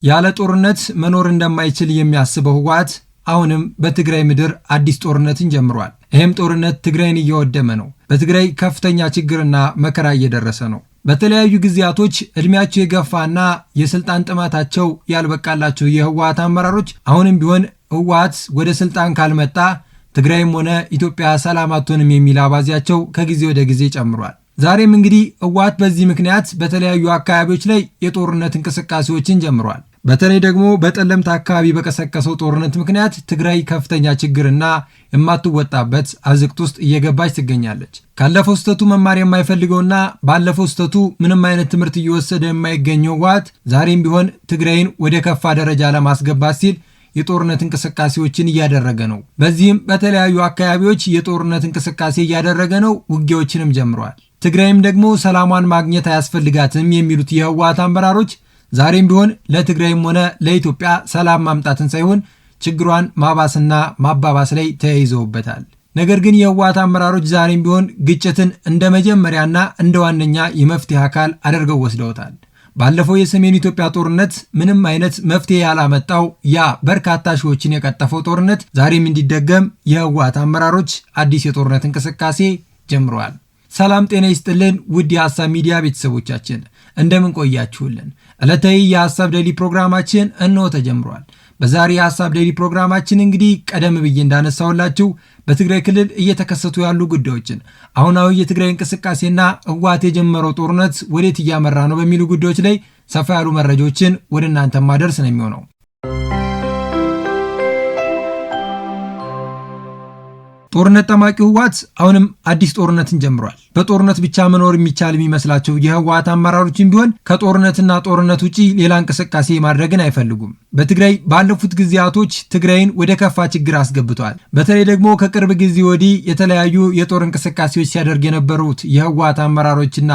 ያለ ጦርነት መኖር እንደማይችል የሚያስበው ህወሓት አሁንም በትግራይ ምድር አዲስ ጦርነትን ጀምሯል። ይህም ጦርነት ትግራይን እየወደመ ነው። በትግራይ ከፍተኛ ችግርና መከራ እየደረሰ ነው። በተለያዩ ጊዜያቶች እድሜያቸው የገፋና የስልጣን ጥማታቸው ያልበቃላቸው የህወሓት አመራሮች አሁንም ቢሆን ህወሓት ወደ ስልጣን ካልመጣ ትግራይም ሆነ ኢትዮጵያ ሰላም አትሆንም የሚል አባዜያቸው ከጊዜ ወደ ጊዜ ጨምሯል። ዛሬም እንግዲህ ህወሓት በዚህ ምክንያት በተለያዩ አካባቢዎች ላይ የጦርነት እንቅስቃሴዎችን ጀምሯል። በተለይ ደግሞ በጠለምት አካባቢ በቀሰቀሰው ጦርነት ምክንያት ትግራይ ከፍተኛ ችግርና የማትወጣበት አዝቅት ውስጥ እየገባች ትገኛለች። ካለፈው ስህተቱ መማር የማይፈልገውና ባለፈው ስህተቱ ምንም አይነት ትምህርት እየወሰደ የማይገኘው ህወሓት ዛሬም ቢሆን ትግራይን ወደ ከፋ ደረጃ ለማስገባት ሲል የጦርነት እንቅስቃሴዎችን እያደረገ ነው። በዚህም በተለያዩ አካባቢዎች የጦርነት እንቅስቃሴ እያደረገ ነው። ውጊያዎችንም ጀምሯል። ትግራይም ደግሞ ሰላሟን ማግኘት አያስፈልጋትም የሚሉት የህወሓት አመራሮች ዛሬም ቢሆን ለትግራይም ሆነ ለኢትዮጵያ ሰላም ማምጣትን ሳይሆን ችግሯን ማባስና ማባባስ ላይ ተያይዘውበታል። ነገር ግን የህወሓት አመራሮች ዛሬም ቢሆን ግጭትን እንደ መጀመሪያና እንደ ዋነኛ የመፍትሄ አካል አድርገው ወስደውታል። ባለፈው የሰሜን ኢትዮጵያ ጦርነት ምንም አይነት መፍትሄ ያላመጣው ያ በርካታ ሺዎችን የቀጠፈው ጦርነት ዛሬም እንዲደገም የህወሓት አመራሮች አዲስ የጦርነት እንቅስቃሴ ጀምረዋል። ሰላም ጤና ይስጥልን ውድ የሐሳብ ሚዲያ ቤተሰቦቻችን እንደምን ቆያችሁልን? ዕለታዊ የሐሳብ ዴይሊ ፕሮግራማችን እነሆ ተጀምሯል። በዛሬ የሐሳብ ዴይሊ ፕሮግራማችን እንግዲህ ቀደም ብዬ እንዳነሳውላችሁ በትግራይ ክልል እየተከሰቱ ያሉ ጉዳዮችን፣ አሁናዊ የትግራይ እንቅስቃሴና ህወሓት የጀመረው ጦርነት ወዴት እያመራ ነው በሚሉ ጉዳዮች ላይ ሰፋ ያሉ መረጃዎችን ወደ እናንተ ማድረስ ነው የሚሆነው። ጦርነት ጠማቂው ህወሓት አሁንም አዲስ ጦርነትን ጀምሯል። በጦርነት ብቻ መኖር የሚቻል የሚመስላቸው የህወሓት አመራሮችን ቢሆን ከጦርነትና ጦርነት ውጪ ሌላ እንቅስቃሴ ማድረግን አይፈልጉም። በትግራይ ባለፉት ጊዜያቶች ትግራይን ወደ ከፋ ችግር አስገብቷል። በተለይ ደግሞ ከቅርብ ጊዜ ወዲህ የተለያዩ የጦር እንቅስቃሴዎች ሲያደርግ የነበሩት የህወሓት አመራሮችና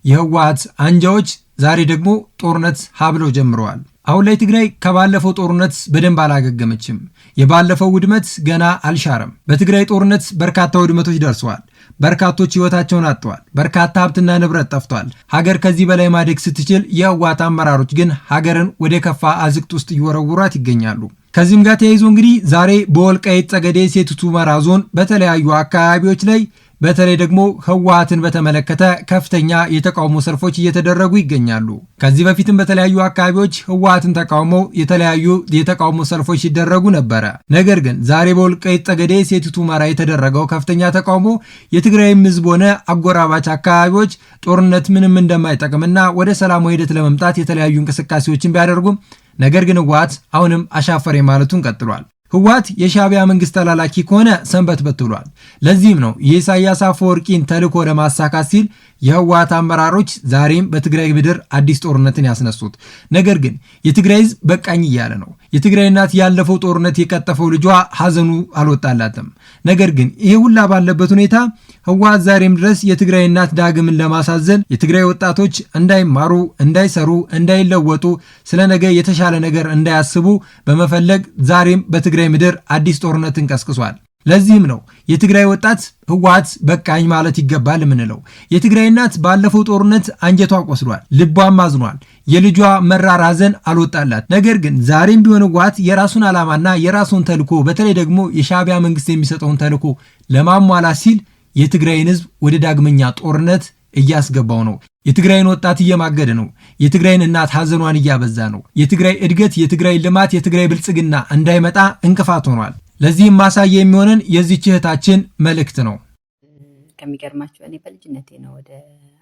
የህወሓት አንጃዎች ዛሬ ደግሞ ጦርነት ሀብለው ጀምረዋል። አሁን ላይ ትግራይ ከባለፈው ጦርነት በደንብ አላገገመችም። የባለፈው ውድመት ገና አልሻረም። በትግራይ ጦርነት በርካታ ውድመቶች ደርሰዋል። በርካቶች ህይወታቸውን አጥተዋል። በርካታ ሀብትና ንብረት ጠፍቷል። ሀገር ከዚህ በላይ ማደግ ስትችል የህወሓት አመራሮች ግን ሀገርን ወደ ከፋ አዝቅት ውስጥ እየወረወሯት ይገኛሉ። ከዚህም ጋር ተያይዞ እንግዲህ ዛሬ በወልቃይት ጠገዴ ሰቲት ሁመራ ዞን በተለያዩ አካባቢዎች ላይ በተለይ ደግሞ ህወሓትን በተመለከተ ከፍተኛ የተቃውሞ ሰልፎች እየተደረጉ ይገኛሉ። ከዚህ በፊትም በተለያዩ አካባቢዎች ህወሓትን ተቃውሞ የተለያዩ የተቃውሞ ሰልፎች ሲደረጉ ነበረ። ነገር ግን ዛሬ በወልቃይት ጠገዴ ሰቲት ሁመራ የተደረገው ከፍተኛ ተቃውሞ የትግራይም ህዝብ ሆነ አጎራባች አካባቢዎች ጦርነት ምንም እንደማይጠቅምና ወደ ሰላማዊ ሂደት ለመምጣት የተለያዩ እንቅስቃሴዎችን ቢያደርጉም ነገር ግን ህወሓት አሁንም አሻፈሬ ማለቱን ቀጥሏል። ህወሓት የሻዕቢያ መንግስት ተላላኪ ከሆነ ሰንበትበት ብሏል። ለዚህም ነው የኢሳያስ አፈወርቂን ተልዕኮ ለማሳካት ሲል የህወሓት አመራሮች ዛሬም በትግራይ ምድር አዲስ ጦርነትን ያስነሱት። ነገር ግን የትግራይ ህዝብ በቃኝ እያለ ነው። የትግራይ እናት ያለፈው ጦርነት የቀጠፈው ልጇ ሀዘኑ አልወጣላትም። ነገር ግን ይሄ ሁላ ባለበት ሁኔታ ህወሓት ዛሬም ድረስ የትግራይ እናት ዳግምን ለማሳዘን የትግራይ ወጣቶች እንዳይማሩ፣ እንዳይሰሩ፣ እንዳይለወጡ ስለ ነገ የተሻለ ነገር እንዳያስቡ በመፈለግ ዛሬም በትግራይ ምድር አዲስ ጦርነትን ቀስቅሷል። ለዚህም ነው የትግራይ ወጣት ህወሓት በቃኝ ማለት ይገባል የምንለው። የትግራይ እናት ባለፈው ጦርነት አንጀቷ ቆስሏል፣ ልቧም አዝኗል። የልጇ መራር ሐዘን አልወጣላት። ነገር ግን ዛሬም ቢሆን ህወሓት የራሱን ዓላማና የራሱን ተልዕኮ በተለይ ደግሞ የሻዕቢያ መንግስት የሚሰጠውን ተልዕኮ ለማሟላት ሲል የትግራይን ህዝብ ወደ ዳግመኛ ጦርነት እያስገባው ነው። የትግራይን ወጣት እየማገደ ነው። የትግራይን እናት ሐዘኗን እያበዛ ነው። የትግራይ እድገት፣ የትግራይ ልማት፣ የትግራይ ብልጽግና እንዳይመጣ እንቅፋት ሆኗል። ለዚህም ማሳያ የሚሆነን የዚህች እህታችን መልእክት ነው። ከሚገርማችሁ እኔ በልጅነቴ ነው ወደ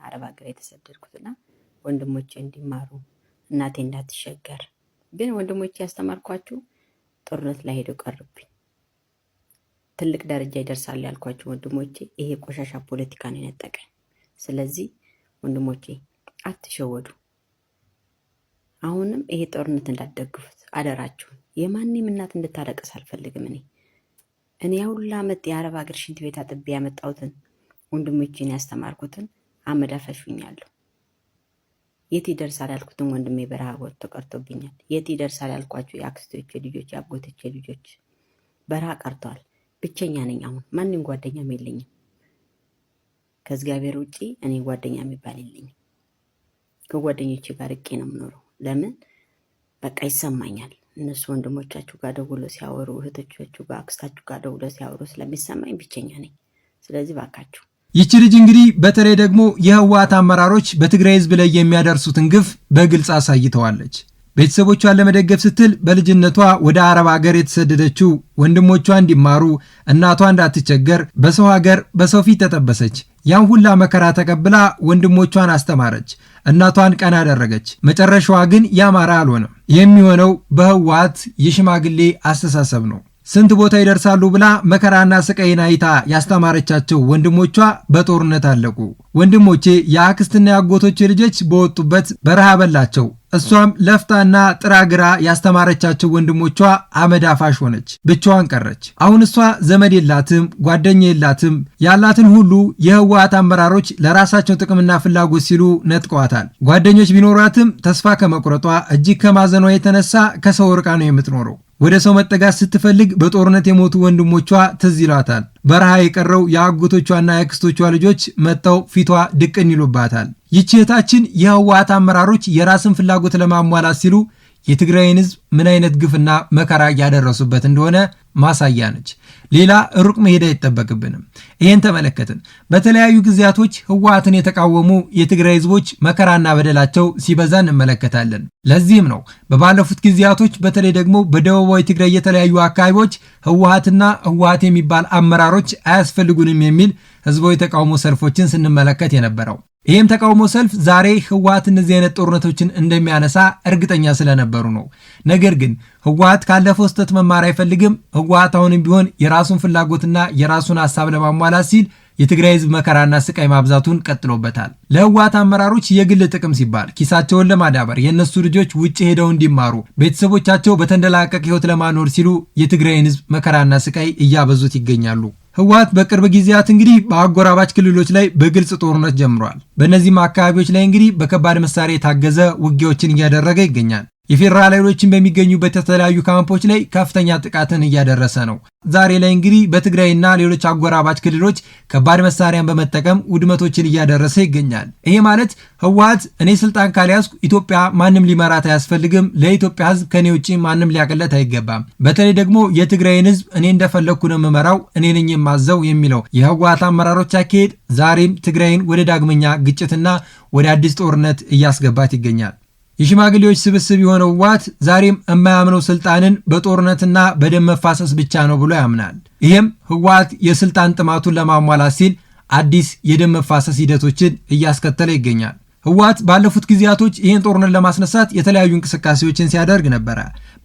አረብ ሀገር የተሰደድኩትና ወንድሞቼ እንዲማሩ እናቴ እንዳትሸገር፣ ግን ወንድሞቼ ያስተማርኳችሁ ጦርነት ላይ ሄደው ቀርብኝ። ትልቅ ደረጃ ይደርሳል ያልኳችሁ ወንድሞቼ ይሄ ቆሻሻ ፖለቲካ ነው የነጠቀኝ። ስለዚህ ወንድሞቼ አትሸወዱ። አሁንም ይሄ ጦርነት እንዳትደግፉት አደራችሁን። የማንም እናት እንድታለቅስ አልፈልግም። እኔ ያሁላ ዓመት የአረብ ሀገር ሽንት ቤት አጥቤ ያመጣሁትን ወንድሞቼን ያስተማርኩትን አመድ አፈሹኛለሁ። የት ይደርሳል ያልኩትን ወንድሜ በረሃ ወጥቶ ቀርቶብኛል። የት ይደርሳል ያልኳቸው የአክስቶቼ ልጆች፣ የአጎቶቼ ልጆች በረሃ ቀርተዋል። ብቸኛ ነኝ። አሁን ማንም ጓደኛም የለኝም። ከእግዚአብሔር ውጪ እኔ ጓደኛ የሚባል የለኝም። ከጓደኞቼ ጋር ርቄ ነው የምኖረው። ለምን በቃ ይሰማኛል። እነሱ ወንድሞቻችሁ ጋር ደውለው ሲያወሩ፣ እህቶቻችሁ ጋር አክስታችሁ ጋር ደውለው ሲያወሩ ስለሚሰማኝ ብቸኛ ነኝ። ስለዚህ ባካችሁ ይቺ ልጅ እንግዲህ በተለይ ደግሞ የህወሓት አመራሮች በትግራይ ህዝብ ላይ የሚያደርሱትን ግፍ በግልጽ አሳይተዋለች። ቤተሰቦቿን ለመደገፍ ስትል በልጅነቷ ወደ አረብ ሀገር የተሰደደችው ወንድሞቿ እንዲማሩ እናቷ እንዳትቸገር በሰው ሀገር በሰው ፊት ተጠበሰች። ያን ሁላ መከራ ተቀብላ ወንድሞቿን አስተማረች፣ እናቷን ቀና አደረገች። መጨረሻዋ ግን ያማረ አልሆነም። የሚሆነው በህወሓት የሽማግሌ አስተሳሰብ ነው። ስንት ቦታ ይደርሳሉ ብላ መከራና ስቃይን አይታ ያስተማረቻቸው ወንድሞቿ በጦርነት አለቁ። ወንድሞቼ የአክስትና የአጎቶቼ ልጆች በወጡበት በረሃ በላቸው። እሷም ለፍታና ጥራ ግራ ያስተማረቻቸው ወንድሞቿ አመድ አፋሽ ሆነች፣ ብቻዋን ቀረች። አሁን እሷ ዘመድ የላትም፣ ጓደኛ የላትም። ያላትን ሁሉ የህወሓት አመራሮች ለራሳቸው ጥቅምና ፍላጎት ሲሉ ነጥቀዋታል። ጓደኞች ቢኖሯትም ተስፋ ከመቁረጧ እጅግ ከማዘኗ የተነሳ ከሰው ርቃ ነው የምትኖረው። ወደ ሰው መጠጋት ስትፈልግ በጦርነት የሞቱ ወንድሞቿ ትዝ ይሏታል። በረሃ የቀረው የአጎቶቿና የአክስቶቿ ልጆች መጥተው ፊቷ ድቅን ይሉባታል። ይህች እህታችን የህወሓት አመራሮች የራስን ፍላጎት ለማሟላት ሲሉ የትግራይን ህዝብ ምን አይነት ግፍና መከራ እያደረሱበት እንደሆነ ማሳያ ነች። ሌላ ሩቅ መሄድ አይጠበቅብንም። ይህን ተመለከትን። በተለያዩ ጊዜያቶች ህወሓትን የተቃወሙ የትግራይ ህዝቦች መከራና በደላቸው ሲበዛ እንመለከታለን። ለዚህም ነው በባለፉት ጊዜያቶች በተለይ ደግሞ በደቡባዊ ትግራይ የተለያዩ አካባቢዎች ህወሓትና ህወሓት የሚባል አመራሮች አያስፈልጉንም የሚል ህዝባዊ ተቃውሞ ሰልፎችን ስንመለከት የነበረው። ይህም ተቃውሞ ሰልፍ ዛሬ ህወሓት እነዚህ አይነት ጦርነቶችን እንደሚያነሳ እርግጠኛ ስለነበሩ ነው። ነገር ግን ህወሓት ካለፈው ስህተት መማር አይፈልግም። ህወሓት አሁንም ቢሆን የራሱን ፍላጎትና የራሱን ሀሳብ ለማሟላት ሲል የትግራይ ህዝብ መከራና ስቃይ ማብዛቱን ቀጥሎበታል። ለህወሓት አመራሮች የግል ጥቅም ሲባል ኪሳቸውን ለማዳበር የእነሱ ልጆች ውጭ ሄደው እንዲማሩ ቤተሰቦቻቸው በተንደላቀቅ ህይወት ለማኖር ሲሉ የትግራይን ህዝብ መከራና ስቃይ እያበዙት ይገኛሉ። ህወሓት በቅርብ ጊዜያት እንግዲህ በአጎራባች ክልሎች ላይ በግልጽ ጦርነት ጀምሯል። በእነዚህም አካባቢዎች ላይ እንግዲህ በከባድ መሳሪያ የታገዘ ውጊያዎችን እያደረገ ይገኛል። የፌዴራል ኃይሎችን በሚገኙበት የተለያዩ ካምፖች ላይ ከፍተኛ ጥቃትን እያደረሰ ነው። ዛሬ ላይ እንግዲህ በትግራይና ሌሎች አጎራባች ክልሎች ከባድ መሳሪያን በመጠቀም ውድመቶችን እያደረሰ ይገኛል። ይሄ ማለት ህወሓት እኔ ስልጣን ካልያዝኩ ኢትዮጵያ ማንም ሊመራት አያስፈልግም፣ ለኢትዮጵያ ህዝብ ከኔ ውጪ ማንም ሊያቀለት አይገባም፣ በተለይ ደግሞ የትግራይን ህዝብ እኔ እንደፈለግኩ ነው የምመራው፣ እኔ ነኝ የማዘው የሚለው የህወሓት አመራሮች አካሄድ ዛሬም ትግራይን ወደ ዳግመኛ ግጭትና ወደ አዲስ ጦርነት እያስገባት ይገኛል። የሽማግሌዎች ስብስብ የሆነው ህወሓት ዛሬም የማያምነው ስልጣንን በጦርነትና በደም መፋሰስ ብቻ ነው ብሎ ያምናል። ይህም ህወሓት የስልጣን ጥማቱን ለማሟላት ሲል አዲስ የደም መፋሰስ ሂደቶችን እያስከተለ ይገኛል። ህወሓት ባለፉት ጊዜያቶች ይህን ጦርነት ለማስነሳት የተለያዩ እንቅስቃሴዎችን ሲያደርግ ነበረ።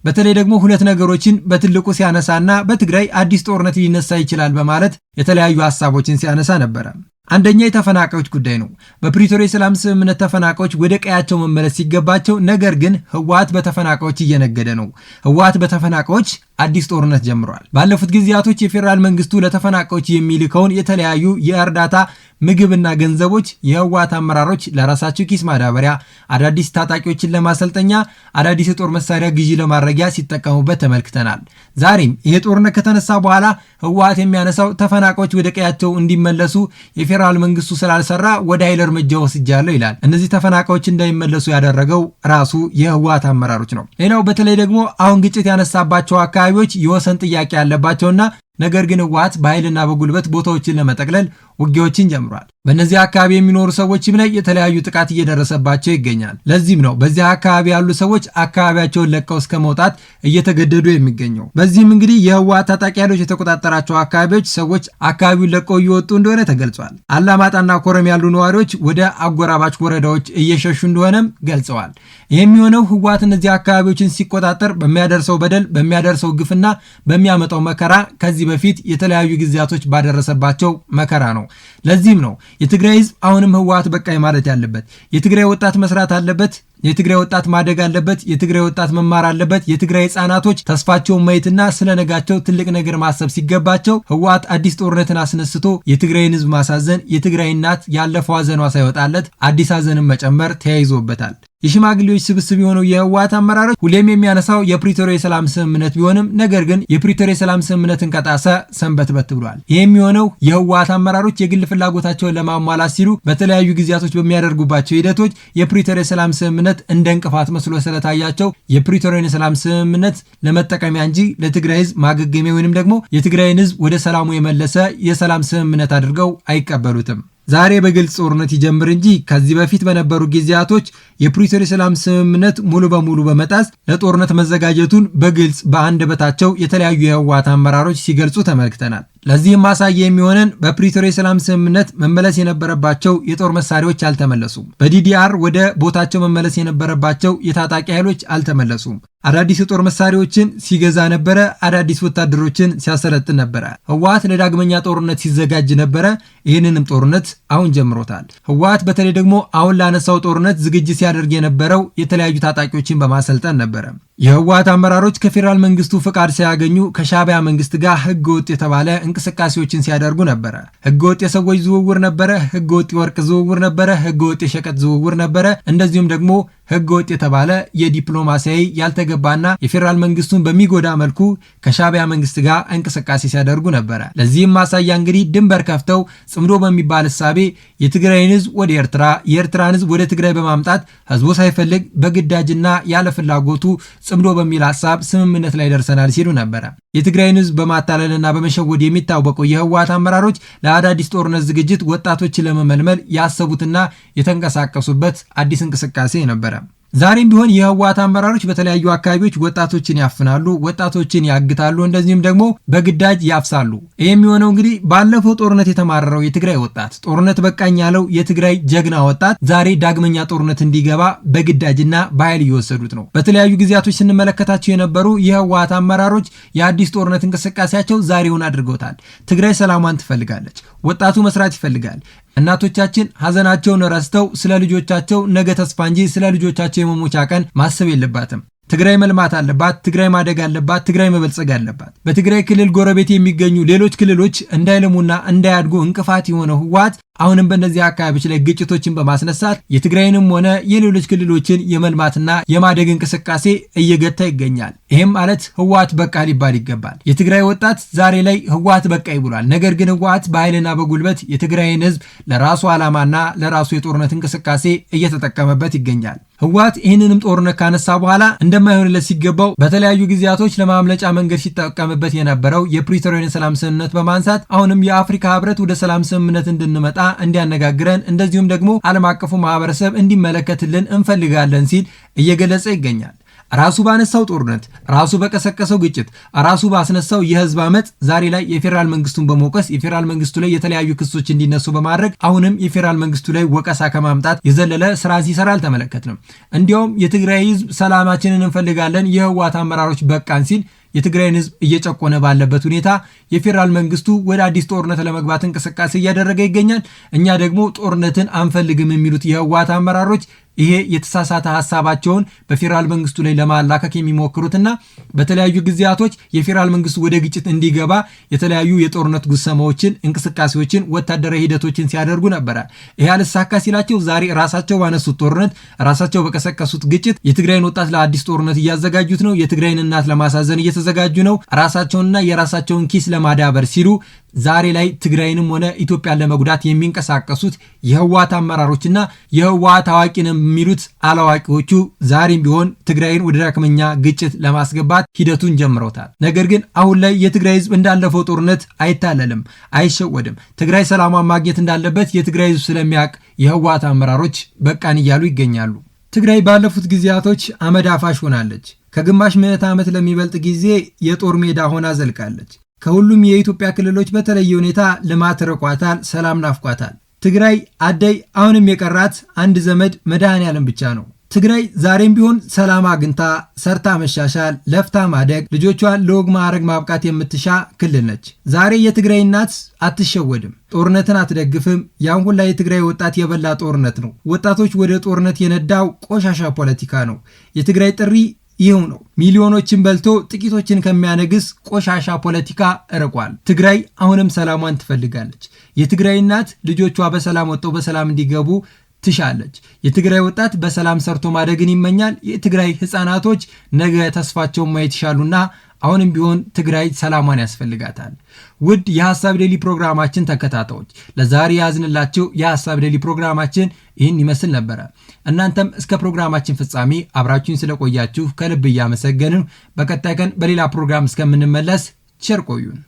በተለይ ደግሞ ሁለት ነገሮችን በትልቁ ሲያነሳና በትግራይ አዲስ ጦርነት ሊነሳ ይችላል በማለት የተለያዩ ሀሳቦችን ሲያነሳ ነበረ። አንደኛ የተፈናቃዮች ጉዳይ ነው። በፕሪቶሪያ የሰላም ስምምነት ተፈናቃዮች ወደ ቀያቸው መመለስ ሲገባቸው፣ ነገር ግን ህወሓት በተፈናቃዮች እየነገደ ነው። ህወሓት በተፈናቃዮች አዲስ ጦርነት ጀምሯል። ባለፉት ጊዜያቶች የፌዴራል መንግስቱ ለተፈናቃዮች የሚልከውን የተለያዩ የእርዳታ ምግብና ገንዘቦች የህወሓት አመራሮች ለራሳቸው ኪስ ማዳበሪያ፣ አዳዲስ ታጣቂዎችን ለማሰልጠኛ፣ አዳዲስ የጦር መሳሪያ ግዢ ለማድረጊያ ሲጠቀሙበት ተመልክተናል። ዛሬም ይሄ ጦርነት ከተነሳ በኋላ ህወሓት የሚያነሳው ተፈናቃዮች ወደ ቀያቸው እንዲመለሱ የፌዴራል መንግስቱ ስላልሰራ ወደ ኃይል እርምጃ ወስጃለሁ ይላል። እነዚህ ተፈናቃዮች እንዳይመለሱ ያደረገው ራሱ የህወሓት አመራሮች ነው። ሌላው በተለይ ደግሞ አሁን ግጭት ያነሳባቸው አካባቢዎች የወሰን ጥያቄ ያለባቸውና ነገር ግን ህወሓት በኃይልና በጉልበት ቦታዎችን ለመጠቅለል ውጊያዎችን ጀምሯል። በእነዚህ አካባቢ የሚኖሩ ሰዎችም ላይ የተለያዩ ጥቃት እየደረሰባቸው ይገኛል። ለዚህም ነው በዚህ አካባቢ ያሉ ሰዎች አካባቢያቸውን ለቀው እስከ መውጣት እየተገደዱ የሚገኘው። በዚህም እንግዲህ የህወሓት ታጣቂ ኃይሎች የተቆጣጠራቸው አካባቢዎች ሰዎች አካባቢውን ለቀው እየወጡ እንደሆነ ተገልጿል። አላማጣና ኮረም ያሉ ነዋሪዎች ወደ አጎራባች ወረዳዎች እየሸሹ እንደሆነም ገልጸዋል። የሚሆነው ህወሓት እነዚህ አካባቢዎችን ሲቆጣጠር በሚያደርሰው በደል፣ በሚያደርሰው ግፍና በሚያመጣው መከራ ከዚህ በፊት የተለያዩ ጊዜያቶች ባደረሰባቸው መከራ ነው። ለዚህም ነው የትግራይ ህዝብ አሁንም ህወሓት በቃኝ ማለት ያለበት። የትግራይ ወጣት መስራት አለበት። የትግራይ ወጣት ማደግ አለበት። የትግራይ ወጣት መማር አለበት። የትግራይ ህጻናቶች ተስፋቸውን ማየትና ስለነጋቸው ትልቅ ነገር ማሰብ ሲገባቸው ህወሓት አዲስ ጦርነትን አስነስቶ የትግራይን ህዝብ ማሳዘን፣ የትግራይ እናት ያለፈው ሀዘኗ ሳይወጣለት አዲስ ሀዘንን መጨመር ተያይዞበታል። የሽማግሌዎች ስብስብ የሆነው የህወሓት አመራሮች ሁሌም የሚያነሳው የፕሪቶሪያ የሰላም ስምምነት ቢሆንም ነገር ግን የፕሪቶሪያ የሰላም ስምምነትን ከጣሰ ሰንበትበት ብሏል። ይህ የሚሆነው የህወሓት አመራሮች የግል ፍላጎታቸውን ለማሟላት ሲሉ በተለያዩ ጊዜያቶች በሚያደርጉባቸው ሂደቶች የፕሪቶሪያ የሰላም ስምምነት እንደ እንቅፋት መስሎ ስለታያቸው የፕሪቶሪያን የሰላም ስምምነት ለመጠቀሚያ እንጂ ለትግራይ ህዝብ ማገገሚያ ወይንም ደግሞ የትግራይን ህዝብ ወደ ሰላሙ የመለሰ የሰላም ስምምነት አድርገው አይቀበሉትም። ዛሬ በግልጽ ጦርነት ይጀምር እንጂ ከዚህ በፊት በነበሩ ጊዜያቶች የፕሪቶሪያ የሰላም ስምምነት ሙሉ በሙሉ በመጣስ ለጦርነት መዘጋጀቱን በግልጽ በአንደበታቸው የተለያዩ የህወሓት አመራሮች ሲገልጹ ተመልክተናል። ለዚህም ማሳያ የሚሆነን በፕሪቶሪያ የሰላም ስምምነት መመለስ የነበረባቸው የጦር መሳሪያዎች አልተመለሱም። በዲዲአር ወደ ቦታቸው መመለስ የነበረባቸው የታጣቂ ኃይሎች አልተመለሱም። አዳዲስ የጦር መሳሪያዎችን ሲገዛ ነበረ። አዳዲስ ወታደሮችን ሲያሰለጥን ነበረ። ህወሓት ለዳግመኛ ጦርነት ሲዘጋጅ ነበረ። ይህንንም ጦርነት አሁን ጀምሮታል። ህወሓት በተለይ ደግሞ አሁን ላነሳው ጦርነት ዝግጅት ሲያደርግ የነበረው የተለያዩ ታጣቂዎችን በማሰልጠን ነበረ። የህወሓት አመራሮች ከፌዴራል መንግስቱ ፍቃድ ሳያገኙ ከሻዕቢያ መንግስት ጋር ህገ ወጥ የተባለ እንቅስቃሴዎችን ሲያደርጉ ነበረ። ህገ ወጥ የሰዎች ዝውውር ነበረ። ህገ ወጥ የወርቅ ዝውውር ነበረ። ህገ ወጥ የሸቀጥ ዝውውር ነበረ። እንደዚሁም ደግሞ ህገ ወጥ የተባለ የዲፕሎማሲያዊ ያልተገባና የፌዴራል መንግስቱን በሚጎዳ መልኩ ከሻዕቢያ መንግስት ጋር እንቅስቃሴ ሲያደርጉ ነበረ። ለዚህም ማሳያ እንግዲህ ድንበር ከፍተው ጽምዶ በሚባል እሳቤ የትግራይን ህዝብ ወደ ኤርትራ፣ የኤርትራን ህዝብ ወደ ትግራይ በማምጣት ህዝቡ ሳይፈልግ በግዳጅና ያለ ፍላጎቱ ጽምዶ በሚል ሐሳብ ስምምነት ላይ ደርሰናል ሲሉ ነበረ። የትግራይን ህዝብ በማታለልና በመሸወድ የሚታወቁ የህወሓት አመራሮች ለአዳዲስ ጦርነት ዝግጅት ወጣቶችን ለመመልመል ያሰቡትና የተንቀሳቀሱበት አዲስ እንቅስቃሴ ነበረ። ዛሬም ቢሆን የህወሓት አመራሮች በተለያዩ አካባቢዎች ወጣቶችን ያፍናሉ፣ ወጣቶችን ያግታሉ፣ እንደዚሁም ደግሞ በግዳጅ ያፍሳሉ። ይህ የሚሆነው እንግዲህ ባለፈው ጦርነት የተማረረው የትግራይ ወጣት ጦርነት በቃኝ ያለው የትግራይ ጀግና ወጣት ዛሬ ዳግመኛ ጦርነት እንዲገባ በግዳጅና በኃይል እየወሰዱት ነው። በተለያዩ ጊዜያቶች ስንመለከታቸው የነበሩ የህወሓት አመራሮች የአዲስ ጦርነት እንቅስቃሴያቸው ዛሬውን አድርገውታል። ትግራይ ሰላሟን ትፈልጋለች። ወጣቱ መስራት ይፈልጋል። እናቶቻችን ሀዘናቸውን ረስተው ስለ ልጆቻቸው ነገ ተስፋ እንጂ ስለ ልጆቻቸው የመሞቻ ቀን ማሰብ የለባትም። ትግራይ መልማት አለባት። ትግራይ ማደግ አለባት። ትግራይ መበልጸግ አለባት። በትግራይ ክልል ጎረቤት የሚገኙ ሌሎች ክልሎች እንዳይለሙና እንዳያድጉ እንቅፋት የሆነው ህወሓት አሁንም በእነዚህ አካባቢዎች ላይ ግጭቶችን በማስነሳት የትግራይንም ሆነ የሌሎች ክልሎችን የመልማትና የማደግ እንቅስቃሴ እየገታ ይገኛል። ይህም ማለት ህወሓት በቃ ሊባል ይገባል። የትግራይ ወጣት ዛሬ ላይ ህወሓት በቃ ይብሏል። ነገር ግን ህወሓት በኃይልና በጉልበት የትግራይን ህዝብ ለራሱ ዓላማና ለራሱ የጦርነት እንቅስቃሴ እየተጠቀመበት ይገኛል። ህወሓት ይህንንም ጦርነት ካነሳ በኋላ እንደማይሆንለት ሲገባው በተለያዩ ጊዜያቶች ለማምለጫ መንገድ ሲጠቀምበት የነበረው የፕሪቶሪያን የሰላም ስምምነት በማንሳት አሁንም የአፍሪካ ህብረት ወደ ሰላም ስምምነት እንድንመጣ እንዲያነጋግረን እንደዚሁም ደግሞ ዓለም አቀፉ ማህበረሰብ እንዲመለከትልን እንፈልጋለን ሲል እየገለጸ ይገኛል። ራሱ ባነሳው ጦርነት፣ ራሱ በቀሰቀሰው ግጭት፣ ራሱ ባስነሳው የህዝብ አመፅ ዛሬ ላይ የፌዴራል መንግስቱን በመውቀስ የፌዴራል መንግስቱ ላይ የተለያዩ ክሶች እንዲነሱ በማድረግ አሁንም የፌዴራል መንግስቱ ላይ ወቀሳ ከማምጣት የዘለለ ስራ ሲሰራ አልተመለከትንም። እንዲያውም የትግራይ ህዝብ ሰላማችንን እንፈልጋለን፣ የህወሓት አመራሮች በቃን ሲል የትግራይን ህዝብ እየጨቆነ ባለበት ሁኔታ የፌዴራል መንግስቱ ወደ አዲስ ጦርነት ለመግባት እንቅስቃሴ እያደረገ ይገኛል። እኛ ደግሞ ጦርነትን አንፈልግም የሚሉት የህወሓት አመራሮች ይሄ የተሳሳተ ሀሳባቸውን በፌዴራል መንግስቱ ላይ ለማላከክ የሚሞክሩትና በተለያዩ ጊዜያቶች የፌዴራል መንግስቱ ወደ ግጭት እንዲገባ የተለያዩ የጦርነት ጉሰማዎችን፣ እንቅስቃሴዎችን፣ ወታደራዊ ሂደቶችን ሲያደርጉ ነበረ። ይሄ አልሳካ ሲላቸው ዛሬ ራሳቸው ባነሱት ጦርነት፣ ራሳቸው በቀሰቀሱት ግጭት የትግራይን ወጣት ለአዲስ ጦርነት እያዘጋጁት ነው። የትግራይን እናት ለማሳዘን እየተዘጋጁ ነው። ራሳቸውንና የራሳቸውን ኪስ ለማዳበር ሲሉ ዛሬ ላይ ትግራይንም ሆነ ኢትዮጵያን ለመጉዳት የሚንቀሳቀሱት የህወሓት አመራሮችና የህወሓት አዋቂ ነው የሚሉት አላዋቂዎቹ ዛሬም ቢሆን ትግራይን ወደ ዳግመኛ ግጭት ለማስገባት ሂደቱን ጀምረውታል። ነገር ግን አሁን ላይ የትግራይ ህዝብ እንዳለፈው ጦርነት አይታለልም፣ አይሸወድም። ትግራይ ሰላሟን ማግኘት እንዳለበት የትግራይ ህዝብ ስለሚያውቅ የህወሓት አመራሮች በቃን እያሉ ይገኛሉ። ትግራይ ባለፉት ጊዜያቶች አመድ አፋሽ ሆናለች። ከግማሽ ምዕተ ዓመት ለሚበልጥ ጊዜ የጦር ሜዳ ሆና ዘልቃለች። ከሁሉም የኢትዮጵያ ክልሎች በተለየ ሁኔታ ልማት ርቋታል፣ ሰላም ናፍቋታል። ትግራይ አደይ አሁንም የቀራት አንድ ዘመድ መድኃኔዓለም ብቻ ነው። ትግራይ ዛሬም ቢሆን ሰላም አግኝታ ሰርታ መሻሻል፣ ለፍታ ማደግ፣ ልጆቿን ለወግ ማዕረግ ማብቃት የምትሻ ክልል ነች። ዛሬ የትግራይ እናት አትሸወድም፣ ጦርነትን አትደግፍም። ያን ሁላ የትግራይ ወጣት የበላ ጦርነት ነው። ወጣቶች ወደ ጦርነት የነዳው ቆሻሻ ፖለቲካ ነው። የትግራይ ጥሪ ይኸው ነው። ሚሊዮኖችን በልቶ ጥቂቶችን ከሚያነግስ ቆሻሻ ፖለቲካ እርቋል። ትግራይ አሁንም ሰላሟን ትፈልጋለች። የትግራይ እናት ልጆቿ በሰላም ወጥተው በሰላም እንዲገቡ ትሻለች። የትግራይ ወጣት በሰላም ሰርቶ ማደግን ይመኛል። የትግራይ ህፃናቶች ነገ ተስፋቸውን ማየት ይሻሉና አሁንም ቢሆን ትግራይ ሰላሟን ያስፈልጋታል። ውድ የሐሳብ ዴሊ ፕሮግራማችን ተከታታዮች ለዛሬ ያዝንላችሁ የሐሳብ ዴሊ ፕሮግራማችን ይህን ይመስል ነበረ። እናንተም እስከ ፕሮግራማችን ፍጻሜ አብራችሁን ስለቆያችሁ ከልብ እያመሰገንን በቀጣይ ቀን በሌላ ፕሮግራም እስከምንመለስ ቸር ቆዩን።